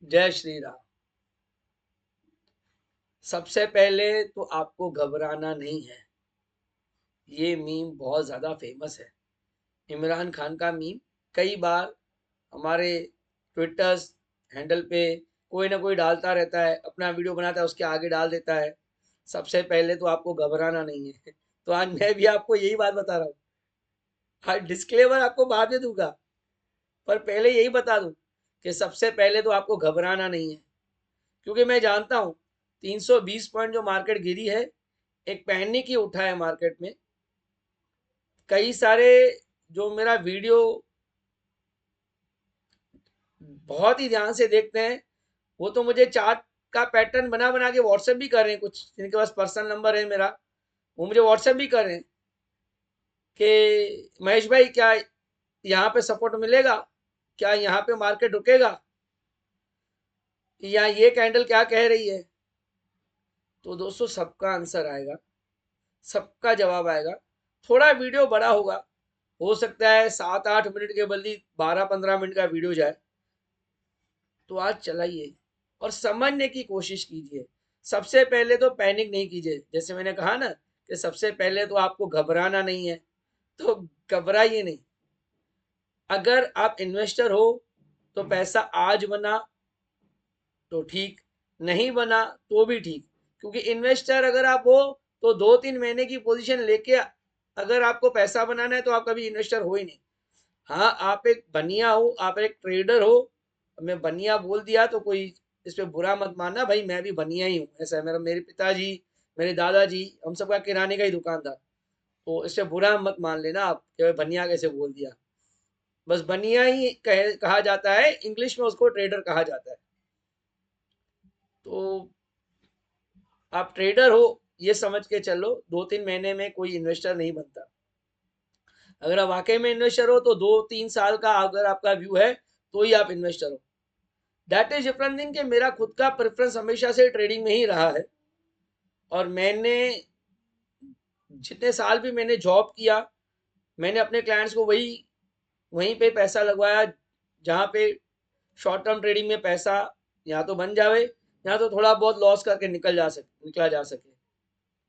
जय श्री राम। सबसे पहले तो आपको घबराना नहीं है। ये मीम बहुत ज्यादा फेमस है। इमरान खान का मीम कई बार हमारे ट्विटर हैंडल पे कोई ना कोई डालता रहता है, अपना वीडियो बनाता है, उसके आगे डाल देता है। सबसे पहले तो आपको घबराना नहीं है। तो आज मैं भी आपको यही बात बता रहा हूँ। हाँ, डिस्क्लेमर आपको बाद में दूंगा, पर पहले यही बता दूं कि सबसे पहले तो आपको घबराना नहीं है, क्योंकि मैं जानता हूँ 320 पॉइंट जो मार्केट गिरी है, एक पैनिक ही उठा है मार्केट में। कई सारे जो मेरा वीडियो बहुत ही ध्यान से देखते हैं, वो तो मुझे चार्ट का पैटर्न बना बना के व्हाट्सएप भी कर रहे हैं। कुछ जिनके पास पर्सनल नंबर है मेरा, वो मुझे व्हाट्सएप भी कर रहे हैं कि महेश भाई, क्या यहाँ पे सपोर्ट मिलेगा, क्या यहाँ पे मार्केट रुकेगा, या ये कैंडल क्या कह रही है। तो दोस्तों, सबका आंसर आएगा, सबका जवाब आएगा। थोड़ा वीडियो बड़ा होगा, हो सकता है 7-8 मिनट के बदले 12-15 मिनट का वीडियो जाए। तो आज चलाइए और समझने की कोशिश कीजिए। सबसे पहले तो पैनिक नहीं कीजिए, जैसे मैंने कहा ना कि सबसे पहले तो आपको घबराना नहीं है, तो घबराइए नहीं। अगर आप इन्वेस्टर हो तो पैसा आज बना तो ठीक, नहीं बना तो भी ठीक। क्योंकि इन्वेस्टर अगर आप हो तो 2-3 महीने की पोजीशन लेके अगर आपको पैसा बनाना है तो आप कभी इन्वेस्टर हो ही नहीं। हाँ, आप एक बनिया हो, आप एक ट्रेडर हो। मैं बनिया बोल दिया तो कोई इस पे बुरा मत मानना भाई, मैं भी बनिया ही हूँ। ऐसा है, मेरा मेरे पिताजी, मेरे दादाजी, हम सबका किराने का ही दुकान था। तो इससे बुरा मत मान लेना आप कि मैं बनिया कैसे बोल दिया। बस बनिया ही कहा जाता है, इंग्लिश में उसको ट्रेडर कहा जाता है। तो आप ट्रेडर हो, ये समझ के चलो, 2-3 महीने में कोई इन्वेस्टर नहीं बनता। अगर आप वाकई में इन्वेस्टर हो तो 2-3 साल का अगर आपका व्यू है तो ही आप इन्वेस्टर हो। दैट इज डिफरेंट थिंग कि मेरा खुद का प्रेफरेंस हमेशा से ट्रेडिंग में ही रहा है। और मैंने जितने साल भी मैंने जॉब किया, मैंने अपने क्लाइंट्स को वहीं पे पैसा लगवाया जहाँ पे शॉर्ट टर्म ट्रेडिंग में पैसा या तो बन जावे, या तो थोड़ा बहुत लॉस करके निकला जा सके।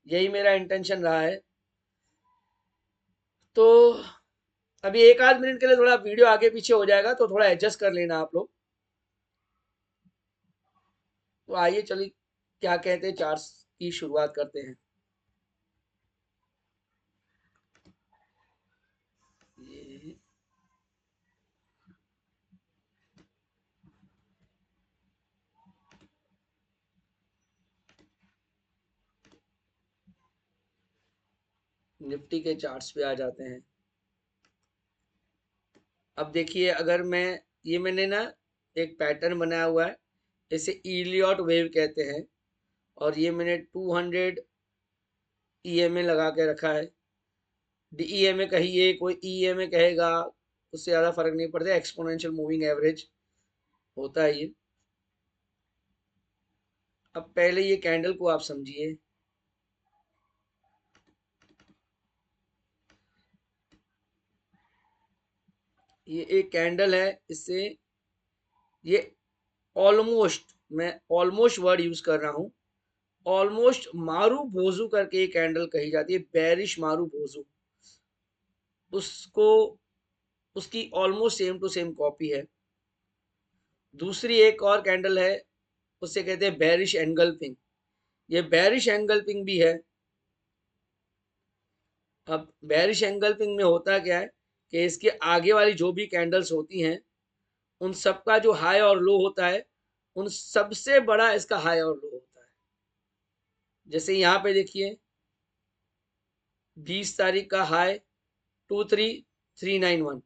यही मेरा इंटेंशन रहा है। तो अभी 1-8 मिनट के लिए थोड़ा वीडियो आगे पीछे हो जाएगा, तो थोड़ा एडजस्ट कर लेना आप लोग। तो आइए चलिए, क्या कहते हैं, चार्ट्स की शुरुआत करते हैं। ये निफ्टी के चार्ट्स पे आ जाते हैं। अब देखिए, अगर मैंने ना एक पैटर्न बनाया हुआ है, इसे इलियट वेव कहते हैं। और ये मैंने 200 ईएमए लगा के रखा है। डीईएमए कहिए, कोई ईएमए कहेगा, उससे ज़्यादा फर्क नहीं पड़ता। एक्सपोनेंशियल मूविंग एवरेज होता है ये। अब पहले ये कैंडल को आप समझिए। ये एक कैंडल है, इससे ये ऑलमोस्ट, मैं ऑलमोस्ट वर्ड यूज कर रहा हूँ, ऑलमोस्ट मारू बोजू करके एक कैंडल कही जाती है, बेरिश मारू बोजू। उसको उसकी almost same to same copy है। दूसरी एक और कैंडल है, उससे कहते हैं बेरिश एंगल्फिंग। ये बेरिश एंगल्फिंग भी है। अब बेरिश एंगल्फिंग में होता क्या है कि इसके आगे वाली जो भी कैंडल्स होती हैं, उन सबका जो हाई और लो होता है, उन सबसे बड़ा इसका हाई और लो होता है। जैसे यहाँ पे देखिए, 20 तारीख का हाई 23391,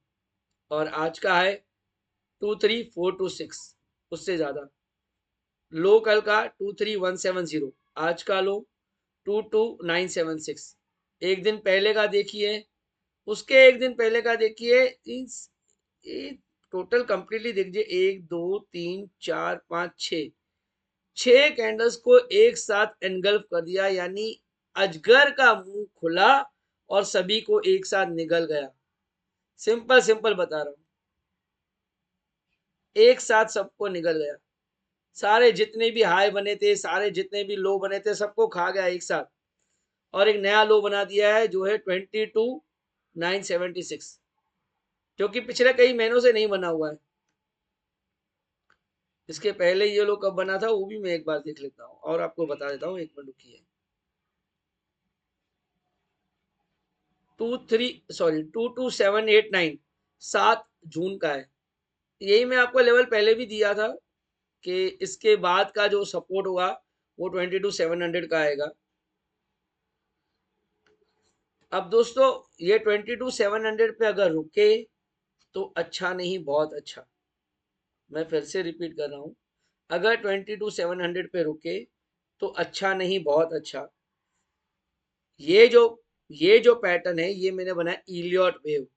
और आज का हाई 23426, उससे ज्यादा। लो कल का 23170, आज का लो 22976। एक दिन पहले का देखिए, उसके एक दिन पहले का देखिए। टोटल कंप्लीटली देखिए, 1 2 3 4 5 6, 6 कैंडल्स को एक साथ एनगल्फ कर दिया, यानी अजगर का मुंह खुला और सभी को एक साथ निगल गया। सिंपल सिंपल बता रहा हूं, एक साथ सबको निगल गया। सारे जितने भी हाई बने थे, सारे जितने भी लो बने थे, सबको खा गया एक साथ और एक नया लो बना दिया है जो है 22,976, जो कि पिछले कई महीनों से नहीं बना हुआ है। इसके पहले ये लो कब बना था वो भी मैं एक बार देख लेता हूँ और आपको बता देता हूँ, एक मिनट रुकिए। 22,789 7 जून का है। यही मैं आपको लेवल पहले भी दिया था कि इसके बाद का जो सपोर्ट होगा वो 22,700 का आएगा। अब दोस्तों ये 22,700 पे अगर रुके तो अच्छा नहीं, बहुत अच्छा। मैं फिर से रिपीट कर रहा हूं, अगर 22,700 पे रुके तो अच्छा नहीं, बहुत अच्छा। ये जो ये जो पैटर्न है ये मैंने बनाया इलियट वेव।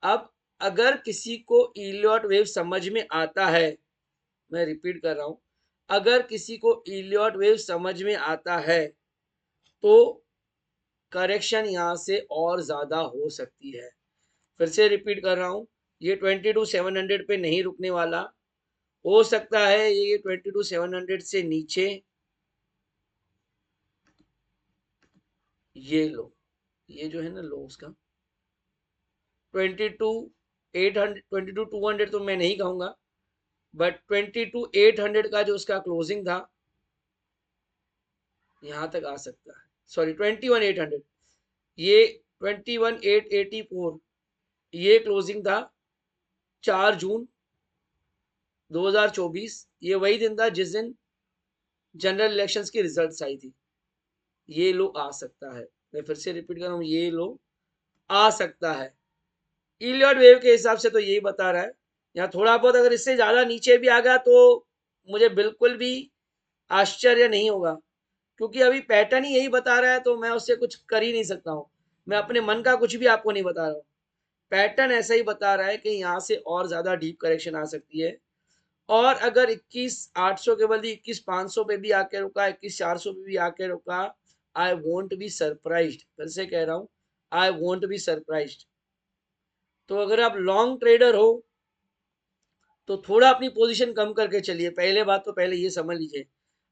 अब अगर किसी को इलियट वेव समझ में आता है, मैं रिपीट कर रहा हूं, अगर किसी को इलियट वेव समझ में आता है तो करेक्शन यहां से और ज्यादा हो सकती है। फिर से रिपीट कर रहा हूं, ये 22,700 पे नहीं रुकने वाला, हो सकता है ये 22,700 से नीचे ये लो, ये जो है ना लो उसका 22,800 22,200 तो मैं नहीं कहूंगा, बट 22,800 का जो उसका क्लोजिंग था यहां तक आ सकता है। सॉरी 21,800, ये 21,884 ये क्लोजिंग था 4 जून 2024। ये वही दिन था जिस दिन जनरल इलेक्शंस की रिजल्ट्स आई थी। ये लो आ सकता है, मैं फिर से रिपीट कर रहा हूँ, ये लो आ सकता है। इलियट वेव के हिसाब से तो यही बता रहा है। यहाँ थोड़ा बहुत अगर इससे ज्यादा नीचे भी आ गया तो मुझे बिल्कुल भी आश्चर्य नहीं होगा, क्योंकि अभी पैटर्न ही यही बता रहा है तो मैं उससे कुछ कर ही नहीं सकता हूँ। मैं अपने मन का कुछ भी आपको नहीं बता रहा हूँ, पैटर्न ऐसा ही बता रहा है कि यहाँ से और ज्यादा डीप करेक्शन आ सकती है। और अगर 21,800 के बदले 21,500 पे भी आके रुका, 21,400 पे भी आके रुका, आई वोंट बी सरप्राइज्ड। फिर से कह रहा हूँ, आई वोंट बी सरप्राइज्ड। तो अगर आप लॉन्ग ट्रेडर हो तो थोड़ा अपनी पोजीशन कम करके चलिए। पहले बात तो पहले ये समझ लीजिए,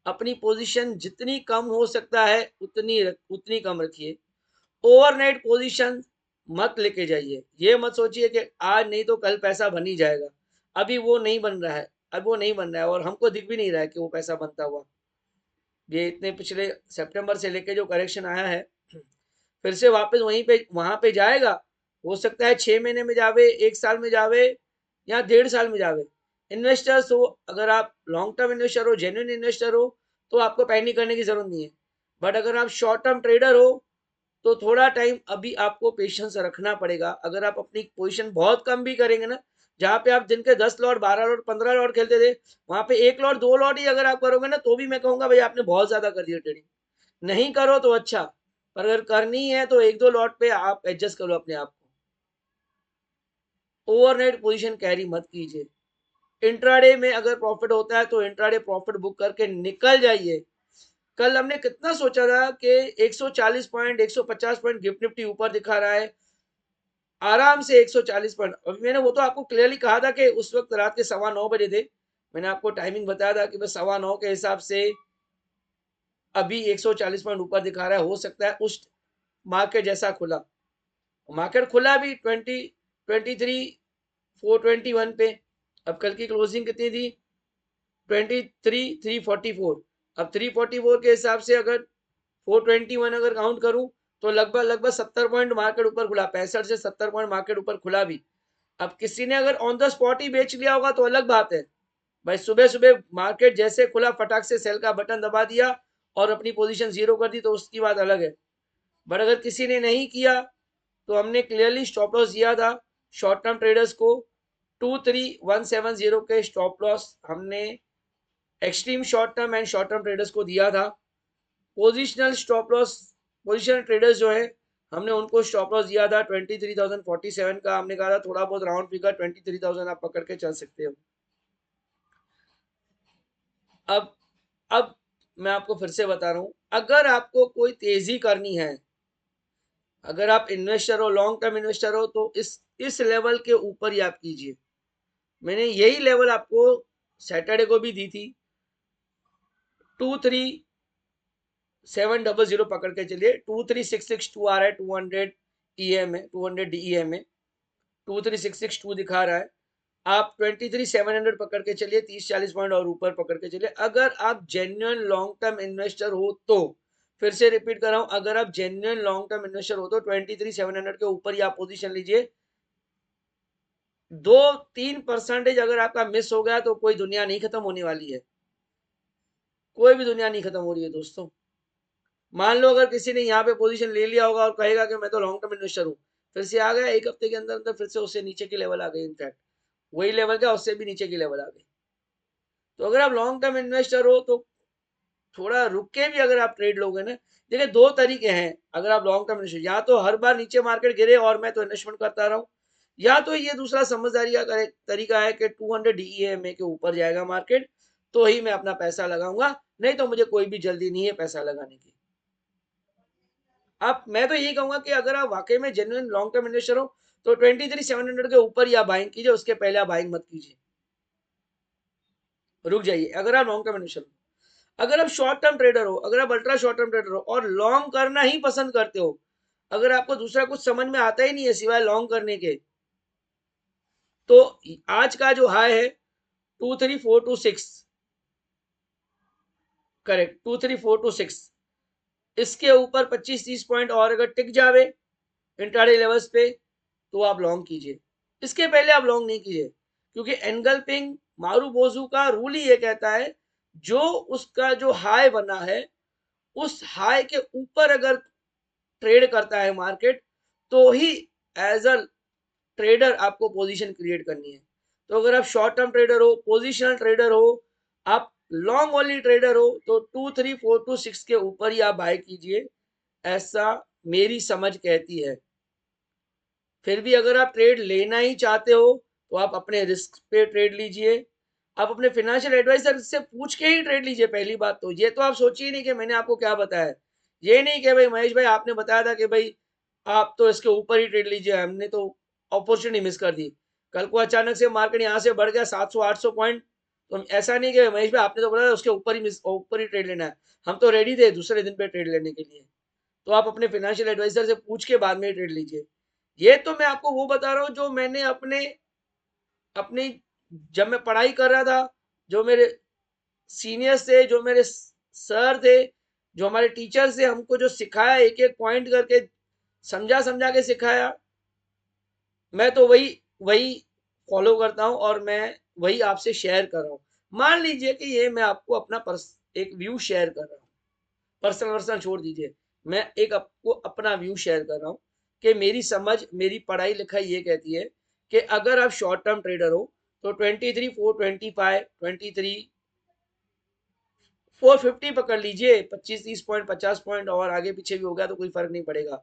अपनी पोजीशन जितनी कम हो सकता है उतनी उतनी कम रखिए। ओवरनाइट पोजीशन मत लेके जाइए। ये मत सोचिए कि आज नहीं तो कल पैसा बन ही जाएगा, अभी वो नहीं बन रहा है, अब वो नहीं बन रहा है और हमको दिख भी नहीं रहा है कि वो पैसा बनता हुआ। ये इतने पिछले सितंबर से लेके जो करेक्शन आया है, फिर से वापस वहीं पे वहां पे जाएगा। हो सकता है 6 महीने में जावे, 1 साल में जावे या 1.5 साल में जावे। इन्वेस्टर्स हो, अगर आप लॉन्ग टर्म इन्वेस्टर हो, जेन्युइन इन्वेस्टर हो, तो आपको पैनिक करने की जरूरत नहीं है। बट अगर आप शॉर्ट टर्म ट्रेडर हो तो थोड़ा टाइम अभी आपको पेशेंस रखना पड़ेगा। अगर आप अपनी पोजीशन बहुत कम भी करेंगे ना, जहाँ पे आप दिन के 10 लॉट 12 लॉट 15 लॉट खेलते थे, वहां पे 1 लॉट 2 लॉट ही अगर आप करोगे ना तो भी मैं कहूंगा भाई आपने बहुत ज्यादा कर दिया ट्रेडिंग। नहीं करो तो अच्छा, पर अगर करनी है तो 1-2 लॉट पे आप एडजस्ट करो अपने आप को। ओवरनाइट पोजीशन कैरी मत कीजिए। इंट्राडे में अगर प्रॉफिट होता है तो इंट्राडे प्रॉफिट बुक करके निकल जाइए। कल हमने कितना सोचा था कि 140 पॉइंट 150 पॉइंट गिफ्ट निफ्टी ऊपर दिखा रहा है, आराम से 140 पॉइंट। अभी मैंने वो तो आपको क्लियरली कहा था कि उस वक्त रात के 9:15 थे, मैंने आपको टाइमिंग बताया था कि बस 9:15 के हिसाब से अभी 140 पॉइंट ऊपर दिखा रहा है। हो सकता है उस मार्केट जैसा खुला, मार्केट खुला भी 23,421 पे। अब कल की क्लोजिंग कितनी थी? 23,344। अब 344 के हिसाब से अगर 421 अगर काउंट करूं तो लगभग लगभग 70 पॉइंट मार्केट ऊपर खुला, 65 से 70 पॉइंट मार्केट ऊपर खुला भी। अब किसी ने अगर ऑन द स्पॉट ही बेच लिया होगा तो अलग बात है भाई। सुबह सुबह मार्केट जैसे खुला फटाक से सेल का बटन दबा दिया और अपनी पोजीशन जीरो कर दी तो उसकी बात अलग है। बट अगर किसी ने नहीं किया तो हमने क्लियरली स्टॉप लॉस दिया था शॉर्ट टर्म ट्रेडर्स को। 23,170 के स्टॉप लॉस हमने extreme short term and short term traders को दिया था। Positional stop loss positional traders जो है हमने उनको स्टॉप लॉस दिया था 23,047 का। हमने कहा था थोड़ा बहुत राउंड फिगर 23,000 आप पकड़ के चल सकते हो। अब मैं आपको फिर से बता रहा हूं, अगर आपको कोई तेजी करनी है, अगर आप इन्वेस्टर हो, लॉन्ग टर्म इन्वेस्टर हो, तो इस लेवल के ऊपर ही आप कीजिए। मैंने यही लेवल आपको सैटरडे को भी दी थी। 23700 पकड़ के चलिए। 23662 आ रहा है, 200 EM है, 200 DEM है, 23662 दिखा रहा है। आप 23700 पकड़ के चलिए, 30-40 पॉइंट और ऊपर पकड़ के चलिए। अगर आप जेन्युइन लॉन्ग टर्म इन्वेस्टर हो तो, फिर से रिपीट कर रहा हूं, अगर आप जेन्युइन लॉन्ग टर्म इन्वेस्टर हो तो 23700 के ऊपर ही आप पोजीशन लीजिए। 2-3% अगर आपका मिस हो गया तो कोई दुनिया नहीं खत्म होने वाली है, कोई भी दुनिया नहीं खत्म हो रही है दोस्तों। मान लो अगर किसी ने यहाँ पे पोजीशन ले लिया होगा और कहेगा कि मैं तो लॉन्ग टर्म इन्वेस्टर हूँ, फिर से आ गया एक हफ्ते के अंदर अंदर, फिर से उससे नीचे की लेवल आ गई, इनफैक्ट वही लेवल का उससे भी नीचे की लेवल आ गई। तो अगर आप लॉन्ग टर्म इन्वेस्टर हो तो थोड़ा रुक के भी अगर आप ट्रेड लोगे ना, देखिए दो तरीके हैं। अगर आप लॉन्ग टर्म इन्वेस्टर, या तो हर बार नीचे मार्केट गिरे और मैं तो इन्वेस्टमेंट करता रहूं, या तो ये दूसरा समझदारी का तरीका है कि 200 DEMA के ऊपर जाएगा मार्केट तो ही मैं अपना पैसा लगाऊंगा, नहीं तो मुझे कोई भी जल्दी नहीं है पैसा लगाने की। आप, मैं तो यही कहूंगा कि अगर आप वाकई में जेन्युइन लॉन्ग टर्म इन्वेस्टर हो तो 23700 के ऊपर ही आप बाइंग कीजिए, उसके पहले आप बाइंग मत कीजिए, रुक जाइए अगर आप लॉन्ग टर्म इन्वेस्टर हो। अगर आप शॉर्ट टर्म ट्रेडर हो, अगर आप अल्ट्रा शॉर्ट टर्म ट्रेडर हो और लॉन्ग करना ही पसंद करते हो, अगर आपको दूसरा कुछ समझ में आता ही नहीं है सिवाय लॉन्ग करने के, तो आज का जो हाई है 23426, करेक्ट 23426, इसके ऊपर 25-30 पॉइंट और अगर टिक जावे इंट्राडे लेवल्स पे तो आप लॉन्ग कीजिए, इसके पहले आप लॉन्ग नहीं कीजिए। क्योंकि एनगल्फिंग मारूबोजू का रूल ही ये कहता है, जो उसका जो हाई बना है उस हाई के ऊपर अगर ट्रेड करता है मार्केट तो ही एज अ ट्रेडर आपको पोजीशन क्रिएट करनी है। तो अगर आप शॉर्ट टर्म ट्रेडर हो, पोजिशनल ट्रेडर हो, आप लॉन्ग ओनली ट्रेडर हो तो 23426 के ऊपर ही आप बाय कीजिए, ऐसा मेरी समझ कहती है। फिर भी अगर आप ट्रेड लेना ही चाहते हो तो आप अपने रिस्क पे ट्रेड लीजिए, आप अपने फाइनेंशियल एडवाइजर से पूछ के ही ट्रेड लीजिए। पहली बात तो ये तो आप सोचिए नहीं कि मैंने आपको क्या बताया, ये नहीं कि भाई महेश भाई आपने बताया था कि भाई आप तो इसके ऊपर ही ट्रेड लीजिए, हमने तो अपॉर्चुनिटी मिस कर दी। कल को अचानक से मार्केट यहाँ से बढ़ गया 700-800 पॉइंट, तो ऐसा नहीं कि महेश भाई आपने तो बताया उसके ऊपर ही ट्रेड लेना है, हम तो रेडी थे दूसरे दिन पे ट्रेड लेने के लिए। तो आप अपने फाइनेंशियल एडवाइजर से पूछ के बाद में ट्रेड लीजिए। ये तो मैं आपको वो बता रहा हूँ जो मैंने अपने अपनी जब मैं पढ़ाई कर रहा था, जो मेरे सीनियर्स थे, जो मेरे सर थे, जो हमारे टीचर्स थे, हमको जो सिखाया एक एक पॉइंट करके समझा समझा के सिखाया, मैं तो वही वही फॉलो करता हूँ और मैं वही आपसे शेयर कर रहा हूँ। मान लीजिए कि ये मैं आपको अपना एक व्यू शेयर कर रहा हूँ, पर्सनल छोड़ दीजिए, मैं एक आपको अपना व्यू शेयर कर रहा हूँ कि मेरी समझ, मेरी पढ़ाई लिखाई ये कहती है कि अगर आप शॉर्ट टर्म ट्रेडर हो तो 23,425, 23,450 पकड़ लीजिए, 25-30 पॉइंट 50 पॉइंट और आगे पीछे भी हो गया तो कोई फर्क नहीं पड़ेगा।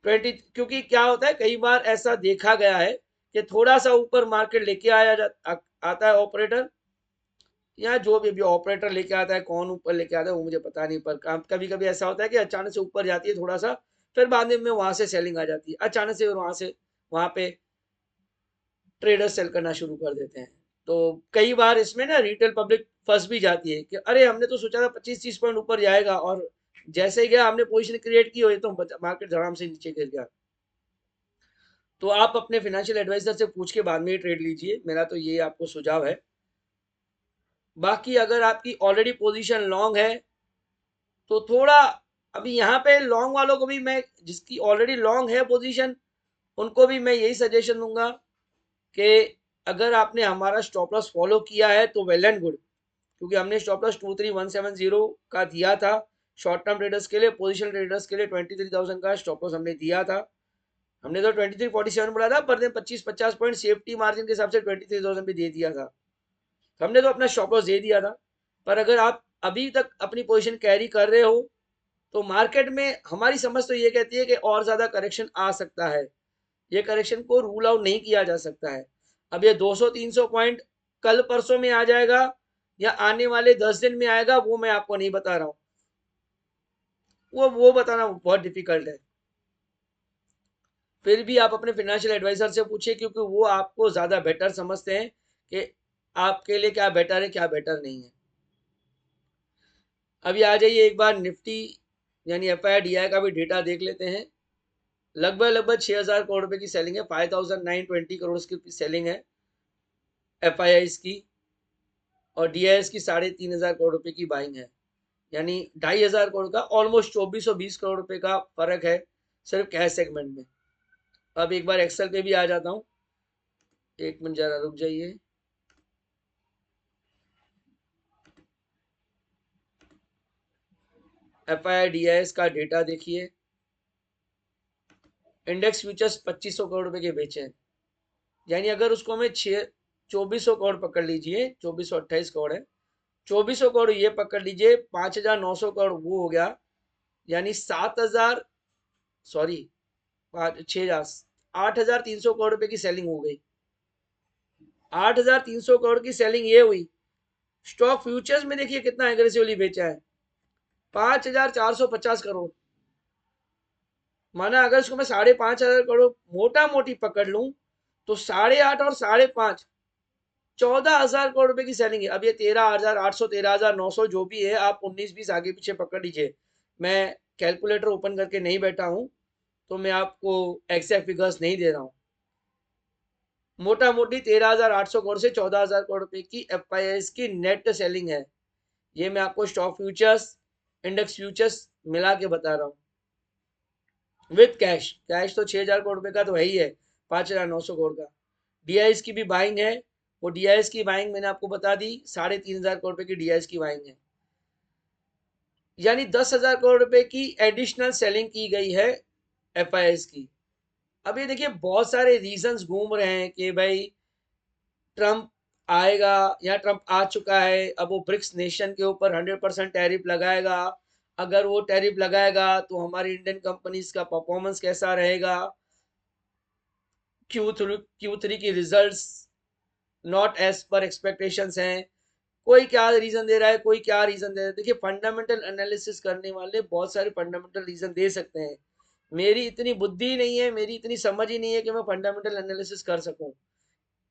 20, क्योंकि क्या होता है कई बार ऐसा देखा गया है कि थोड़ा सा ऊपर मार्केट लेके आता है ऑपरेटर, या जो भी ऑपरेटर लेके आता है, कौन ऊपर लेके आता है वो मुझे पता नहीं, पर कभी कभी ऐसा होता है कि अचानक से ऊपर जाती है थोड़ा सा, फिर बाद में वहां से सेलिंग आ जाती है अचानक से, और वहां पे ट्रेडर सेल करना शुरू कर देते हैं। तो कई बार इसमें ना रिटेल पब्लिक फंस भी जाती है कि अरे हमने तो सोचा था 25-30 पॉइंट ऊपर जाएगा और जैसे ही गया हमने पोजीशन क्रिएट की हुई तो मार्केट धड़ाम से नीचे गिर गया। तो आप अपने फाइनेंशियल एडवाइजर से पूछ के बाद में ही ट्रेड लीजिए, मेरा तो ये आपको सुझाव है। बाकी अगर आपकी ऑलरेडी पोजीशन लॉन्ग है तो थोड़ा, अभी यहाँ पे लॉन्ग वालों को भी मैं, जिसकी ऑलरेडी लॉन्ग है पोजीशन, उनको भी मैं यही सजेशन दूंगा कि अगर आपने हमारा स्टॉप लॉस फॉलो किया है तो वेल एंड गुड, क्योंकि हमने स्टॉप लॉस 23170 का दिया था शॉर्ट टर्म ट्रेडर्स के लिए, पोजिशनल ट्रेडर्स के लिए 23,000 का स्टॉप लॉस हमने दिया था। हमने तो 2347 बोला था, पर 25-50 पॉइंट सेफ्टी मार्जिन के हिसाब से 23,000 भी दे दिया था, हमने तो अपना स्टॉप लॉस दे दिया था। पर अगर आप अभी तक अपनी पोजीशन कैरी कर रहे हो तो मार्केट में हमारी समझ तो ये कहती है कि और ज्यादा करेक्शन आ सकता है, ये करेक्शन को रूल आउट नहीं किया जा सकता है। अब ये 200-300 पॉइंट कल परसों में आ जाएगा या आने वाले 10 दिन में आएगा वो मैं आपको नहीं बता रहा हूं, वो बताना बहुत डिफिकल्ट है। फिर भी आप अपने फाइनेंशियल एडवाइजर से पूछिए, क्योंकि वो आपको ज्यादा बेटर समझते हैं कि आपके लिए क्या बेटर है क्या बेटर नहीं है। अभी आ जाइए एक बार निफ्टी यानी FII का भी डेटा देख लेते हैं। लगभग 6,000 करोड़ रुपए की सेलिंग है, 5,920 करोड़ की सेलिंग है FII की, और DIS की 3,500 करोड़ रुपए की बाइंग है, यानी 2,500 करोड़ का ऑलमोस्ट 2,420 करोड़ रुपए का फर्क है सिर्फ कैश सेगमेंट में। अब एक बार एक्सेल पे भी आ जाता हूँ, एक मिनट जरा रुक जाइए। FII DIS का डेटा देखिए। इंडेक्स फ्यूचर्स 2,500 करोड़ रुपए के बेचे हैं, यानी अगर उसको हमें 2,400 करोड़ पकड़ लीजिए, 2,428 करोड़ है, 2,400 करोड़ ये पकड़ लीजिए, 5,900 करोड़ वो हो गया, यानी 7,000 सॉरी 6,000 8,300 करोड़ रुपए की सेलिंग हो गई। 8,300 करोड़ की सेलिंग ये हुई। स्टॉक फ्यूचर्स में देखिए कितना एग्रेसिवली बेचा है, 5,450 करोड़। माना अगर इसको मैं 5,500 करोड़ मोटा मोटी पकड़ लूं तो 8.5 और 5.5 14,000 करोड़ रुपए की सेलिंग है। अब ये 13,800 13,900 जो भी है, आप 19-20 आगे पीछे पकड़ लीजिए, मैं कैलकुलेटर ओपन करके नहीं बैठा हूं तो मैं आपको एग्जैक्ट फिगर्स नहीं दे रहा हूं। मोटा मोटी 13,800 करोड़ से 14,000 करोड़ रुपए की FIIs की नेट सेलिंग है। ये मैं आपको स्टॉक फ्यूचर्स इंडेक्स फ्यूचर्स मिला के बता रहा हूँ विथ कैश। कैश तो 6,000 करोड़ रुपए का तो है ही है, 5,900 करोड़ का। DIS की भी बाइंग है, वो DIS की बाइंग मैंने आपको बता दी, 3,500 करोड़ रुपए की DIS की बाइंग है, यानी 10,000 करोड़ रुपए की एडिशनल सेलिंग की गई है FIIs की। अब ये देखिए बहुत सारे रीजंस घूम रहे हैं कि भाई ट्रंप आएगा या ट्रंप आ चुका है, अब वो ब्रिक्स नेशन के ऊपर 100% टैरिफ लगाएगा। अगर वो टैरिफ लगाएगा तो हमारी इंडियन कंपनीज का परफॉर्मेंस कैसा रहेगा, Q3 की results not as per expectations हैं। कोई क्या रीजन दे रहा है, कोई क्या रीजन दे रहा है। देखिए फंडामेंटल एनालिसिस करने वाले बहुत सारे फंडामेंटल रीजन दे सकते हैं, मेरी इतनी बुद्धि नहीं है, मेरी इतनी समझ ही नहीं है कि मैं फंडामेंटल एनालिसिस कर सकूं।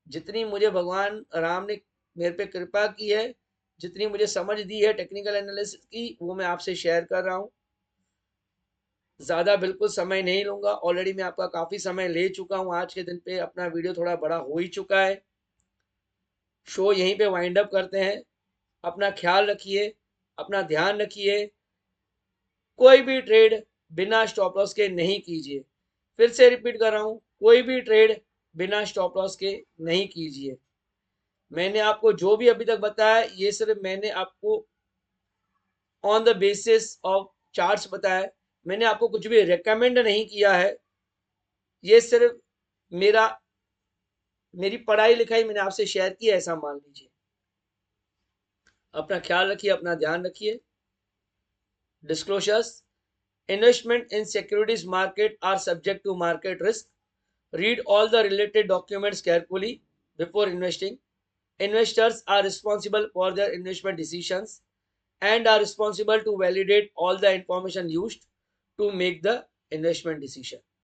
जितनी मुझे भगवान राम ने मेरे पे कृपा की है, जितनी मुझे समझ दी है टेक्निकल एनालिसिस की, वो मैं आपसे शेयर कर रहा हूँ। ज़्यादा बिल्कुल समय नहीं लूँगा, ऑलरेडी मैं आपका काफ़ी समय ले चुका हूँ। आज के दिन पे अपना वीडियो थोड़ा बड़ा हो ही चुका है। शो यहीं पे वाइंड अप करते हैं। अपना ख्याल रखिए, अपना ध्यान रखिए, कोई भी ट्रेड बिना स्टॉप लॉस के नहीं कीजिए। फिर से रिपीट कर रहा हूँ, कोई भी ट्रेड बिना स्टॉप लॉस के नहीं कीजिए। मैंने आपको जो भी अभी तक बताया, ये सिर्फ मैंने आपको on the basis of charts बताया, मैंने आपको कुछ भी रेकमेंड नहीं किया है। ये सिर्फ मेरा मेरी पढ़ाई लिखाई मैंने आपसे शेयर की है, ऐसा मान लीजिए। अपना ख्याल रखिए, अपना ध्यान रखिए। Disclosures: investment in securities market are subject to market risk. Read all the related documents carefully before investing. Investors are responsible for their investment decisions and are responsible to validate all the information used to make the investment decision.